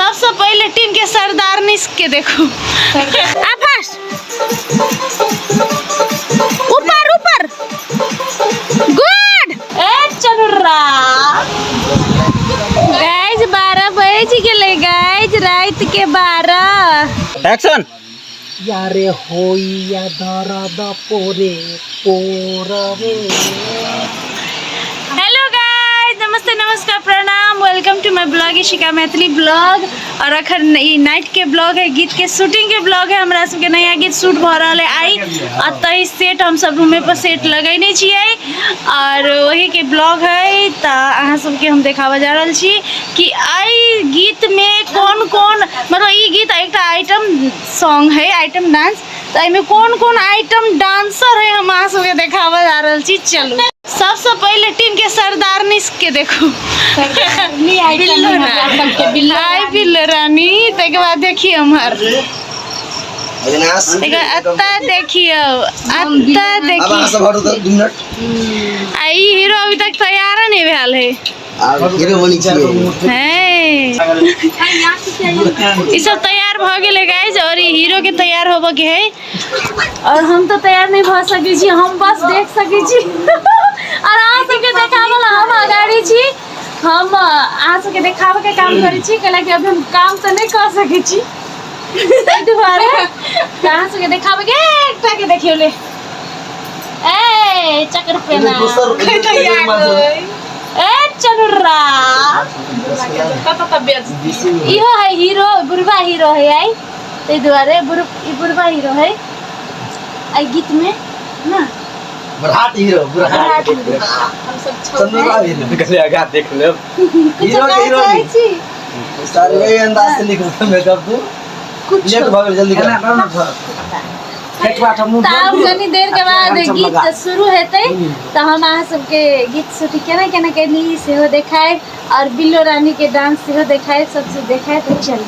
सबसे पहले टीम के सरदार के देखो। ऊपर ऊपर गुड चनुरा गाइज 12 बज गए गाइज रात के 12। एक्शन। यारे होइया दर्द पोरे पोरे। हेलो गाइज, नमस्ते नमस्कार प्रणाम, welcome to my blog Ishika Maithili blog. और अखन ये नाइट के ब्लॉग है, गीत के शूटिंग के ब्लॉग है। हमरा सबके नया गीत शूट भ रहा है आई अतः सेट हम सब रूमे पर सेट लगैने छियै और वही के ब्लॉग है। तो अहाँ सबके हम देखावा जा रहा छी कि आई गीत में कौन कौन मतलब ये गीत एक आइटम सॉन्ग है, आइटम डांस। तो में कौन कौन आइटम डांसर है हम अहाँ सबके देखावा जा रहा छी। चलो सबसे पहले टीम के सरदार के देखो। बिल्लो रानी तक बाद देखिए हमार अत्ता देखियो अत्ता देखिए। आई हीरो अभी तक तैयार नहीं भेल है। ये सब तैयार भ गए गाइज और ये हीरो के तैयार होबे के है और हम तो तैयार नहीं भ सके छी, हम बस देख सके छी और अहाँ सबके देखावल हम अगाड़ी छी। हम अहाँ सबके देखावे के काम करै छी कैला कि अभी हम काम तो नहीं कर सके छी तै दुआरे अहाँ सबके देखावे के एकटा के देखियो ले। ए चक्कर पे ना चनुरा इहो है हीरो, बुढ़वा हीरो है आई ते दुआरे बुढ़वा हीरो है आई गीत में ना बुढ़ाट हीरो बुढ़ाट हम सब चंद्रा हीरो गले आगा देख ले हीरो हीरो सारे ये अंदाज से निकलता मेकअप तू कुछ लेट भाग जल्दी कर कनी देर के बाद गीत शुरू हेतै तो हम अहाँ सबके गीत शूटिंग केना केना केनी सेहो देखाए और बिल्लो रानी के डांस सेहो देखाए, सब चीज देखाए। तो चल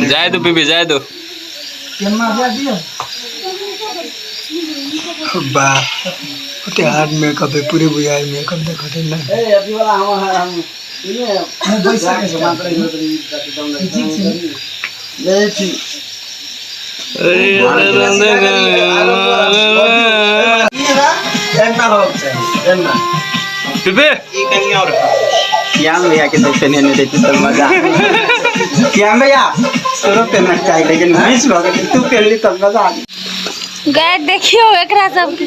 जाए दो बीबी जाए दो। केना जा दियो बा ओते हार्ड मेकअप है पूरे बुझाई मेकअप देखो दे ना। ए अभी वाला हम इने पैसा के मात्र इधर ठीक से ले ठीक एन्ना हो चाहिए एन्ना बीबी ये कहीं और क्या भैया के देख पहने नहीं देती सब मजा क्या भैया तोरो पहनना चाहिए लेकिन मिस हो गई तू पहन ली तब मजा आ गई। गाइस देखियो एकरा सब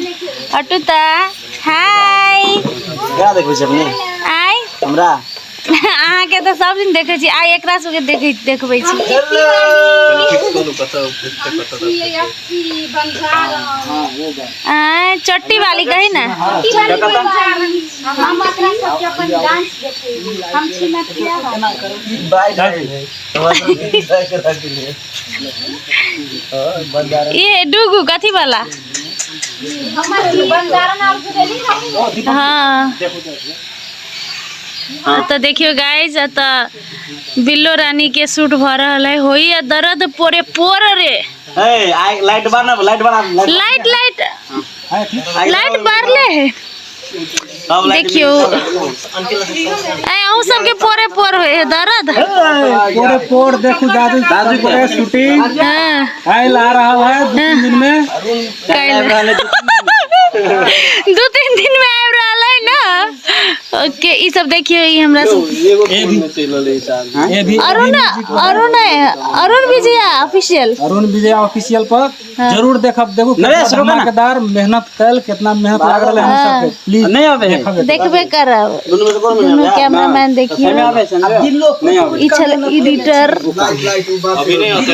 अटुता हाय क्या देखो सबने आई हमरा अहाँ के तो सब दिन देखे छी आई एकरा सब के देखबै छी। चट्टी वाली कही ना हम एकरा सब के अपन डांस देखे हम छी ना किया ये डुगु कथी वाला हाँ तो देखियो गाइस तो बिल्लो रानी के शूट भ रहा है होई दर्द पोरे पोर रे। लाइट बना लाइट लाइट लाइट बारले है देखियो अहू सबके पोरे पोर है दर्द पोरे पोर देखो दादू दादू के शूटिंग आए ला रहा है 2-3 दिन में 2-3 दिन में आब रहा है ना। ओके ये सब देखियो ये हमरा अरुण विजय ऑफिशियल पर जरूर देखब। देखो धमाकेदार मेहनत कल कितना मेहनत लाग रहल है हम सब प्लीज नहीं आवे देखबे करब दोनों कैमरामैन देखियो ई छल एडिटर अभी नहीं होते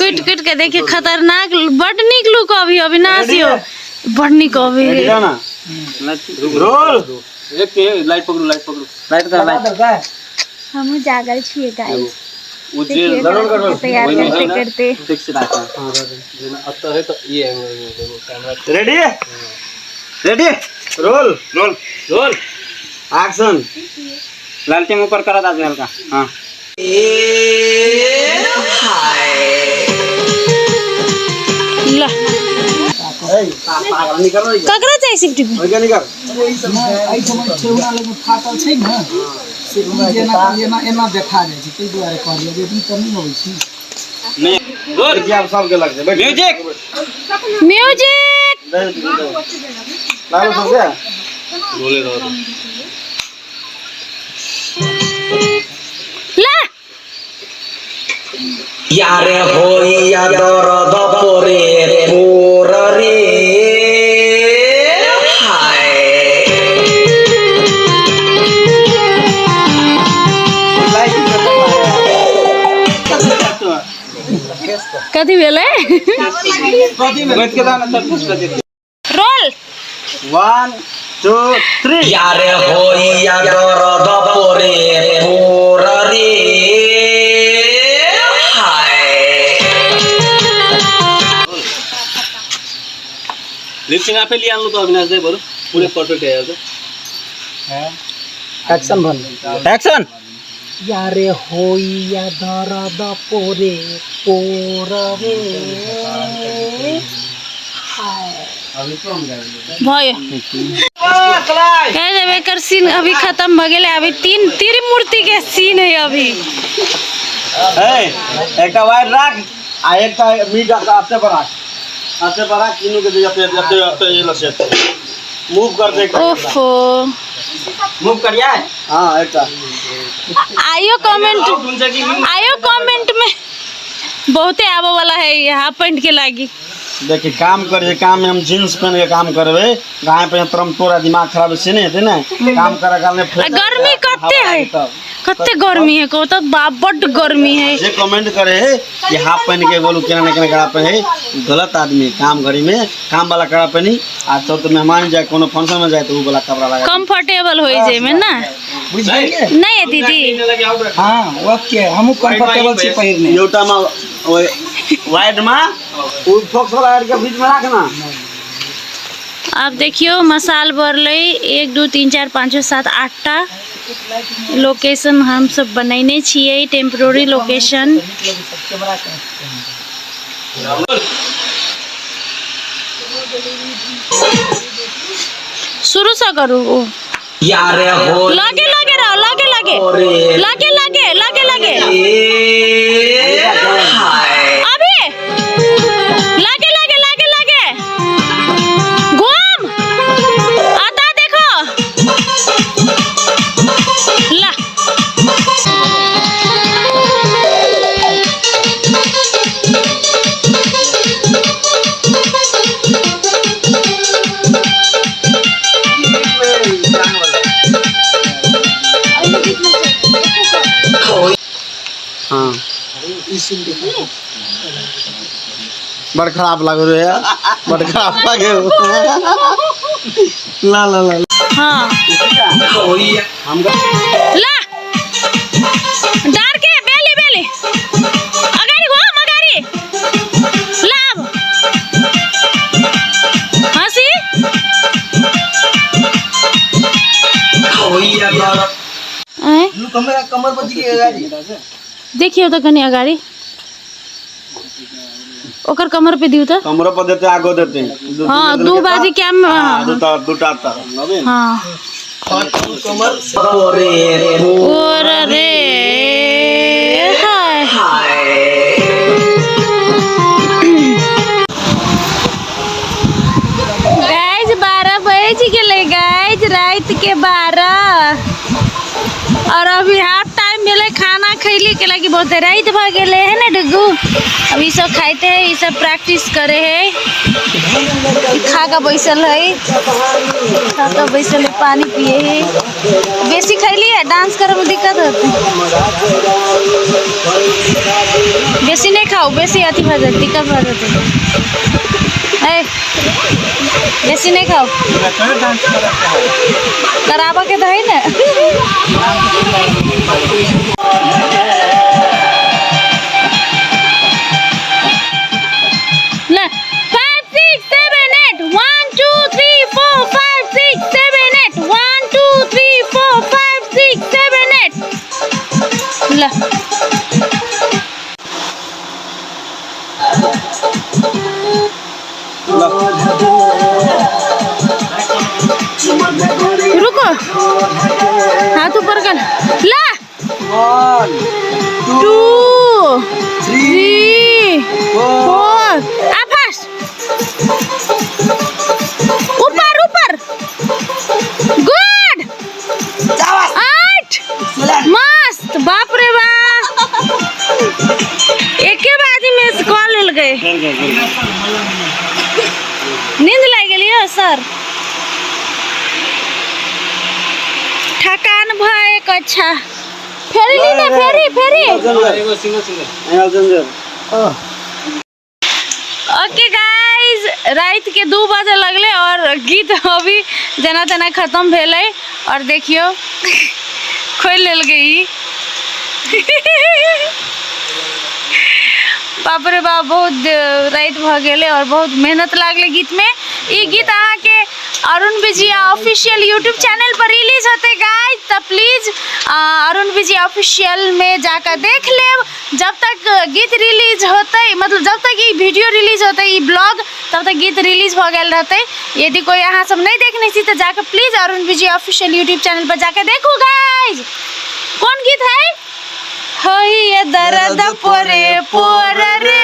कुट कुट के देखिए खतरनाक बड निक लुक अभी अविनाशियो बड निक अभी रोल एक लाइट पकड़ो हम जागल छिए गाइस उज्जैन तैयार करते ठीक से रखा अतः है तो ये देखो camera ready roll roll roll action लालटेन ऊपर करा दादा हल्का। हां ला ककरा चाहिए सिफ्टी पे आई समय ठेउना लगे फाटल छै न से जेना एना देखा जाइ छै तै दुआरे कहलिए जे ई त नहीं होई छै नहीं गुड क्या सब के लग जाए म्यूजिक म्यूजिक लालो सब क्या बोले रहो ला यारे होइया दरद परे पोररे हाय कथी भेलै बैठ के दाना सब कुछ कर दे रोल 1 2 3 यारे होइया दरद परे पोररे लिपसिंग आपे लिया लो तो अविनाश दे बरो पूरे परफेक्ट है तो एक्शन बन एक्शन यारे होइया दरद पोरे पोररे भयो जब एकर सीन अभी खत्म भ गेलै अभी तीन त्रिमूर्ति के सीन है अभी एकटा वाइड राख आ एकटा मीट आपसे बड़ा तीनों के दे अपने ये लो सेट मूव कर दे ओफो मूव करिया हां एकटा आयो कमेंट में बहुते आवे वाला है हाफ पैंट के लागी देखिए काम करे काम में हम जींस पहन के काम करबे गाय पे तरम तोरा दिमाग खराब से नहीं हेते ना काम करे काल में गर्मी कत्ते है कत्ते गर्मी है को तो बड़ गर्मी है जे कमेंट करे है कि हाफ पहन के बोलू केना न केना करा पे है गलत आदमी काम घड़ी में काम वाला करा पे नहीं आ तो मेहमान जाए कोनो फंक्शन में जाए तो वो वाला कपड़ा लगा कंफर्टेबल होई जे में ना बुझ गेलिए नहीं है दीदी हां ओके हमहु कंफर्टेबल छी पहिरने योटा में वाइड में वो फॉक्स वाला ऐड के बीच में रखना अब देखियो मसाल भरले 1 2 3 4 5 6 7 8 टा लोकेशन हम सब बनैने छियै टेम्पररी लोकेशन शुरू से करू यारे हो लगे रहो लगे अभी लगे घूम आता देखो ला हाँ बड़ खराब लग रहे है बड़ खराब लगे ला हाँ हम ला डार के बेली अगाड़ी लाभ हंसी कमर बजी के गाड़ी देखियो तो कनी अगाड़ी ओकर कमर पे दियो तो कमर पर देते आगो देते हाँ 2 बाजी क्या दुटा हाँ कमर और रे हाय गाइस 12 बज गेले गाइस रात के 12 और अभी हाफ टाइम मिले खाना खैली के लगी बहुत रात भ गेले है ना डुगू अभी सब खाते हैं ये सब प्रैक्टिस करे है खा का बैसल है पानी पिए है बेसी खैली है डांस करे में दिक्कत होती बेसी नहीं खाओ बेसी अति भ जाती दिक्कत भ जाती है बेसी नहीं खाओ कराबा के तो है ना ले 5 6 7 8 1 2 3 4 5 6 7 8 1 2 3 4 5 6 7 8 ले ला 1 2 2 3 3 4 4 आ फास्ट ऊपर ऊपर गुड 8 मस्त बाप रे बाप एक के बाद ही मिस कॉल मिल गए नींद लग गई है सर थकान भय अच्छा फेरी लीने फेरी फेरी ओके गाइस रात के 2 बजे लगले और गीत अभी जना तना खत्म भेले और देखियो खोल लेल गई बाप रे बाप बहुत रात भ गेले और बहुत मेहनत लागले गीत में ई गीत अहाँ के Arun Vijaya official YouTube channel पर रिलीज होते गाइस तो प्लीज अरुण विजया ऑफिशियल में जाकर देख लेब जब तक गीत रिलीज होते मतलब जब तक ये वीडियो रिलीज होते ये ब्लॉग तब तक गीत रिलीज हो गए रहते यदि कोई यहाँ सब नहीं देखने सी तो जाकर please Arun Vijaya official YouTube channel पर जाकर देखो गाइस कौन गीत है होई ये दर्द पोरे पोर रे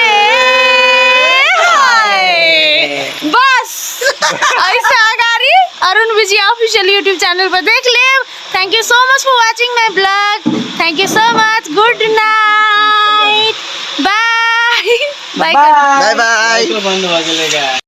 हाय बस ऐसा अगारी Arun Vijaya official YouTube channel पर देख ले thank you so much for watching my blog thank you so much good night bye bye bye bye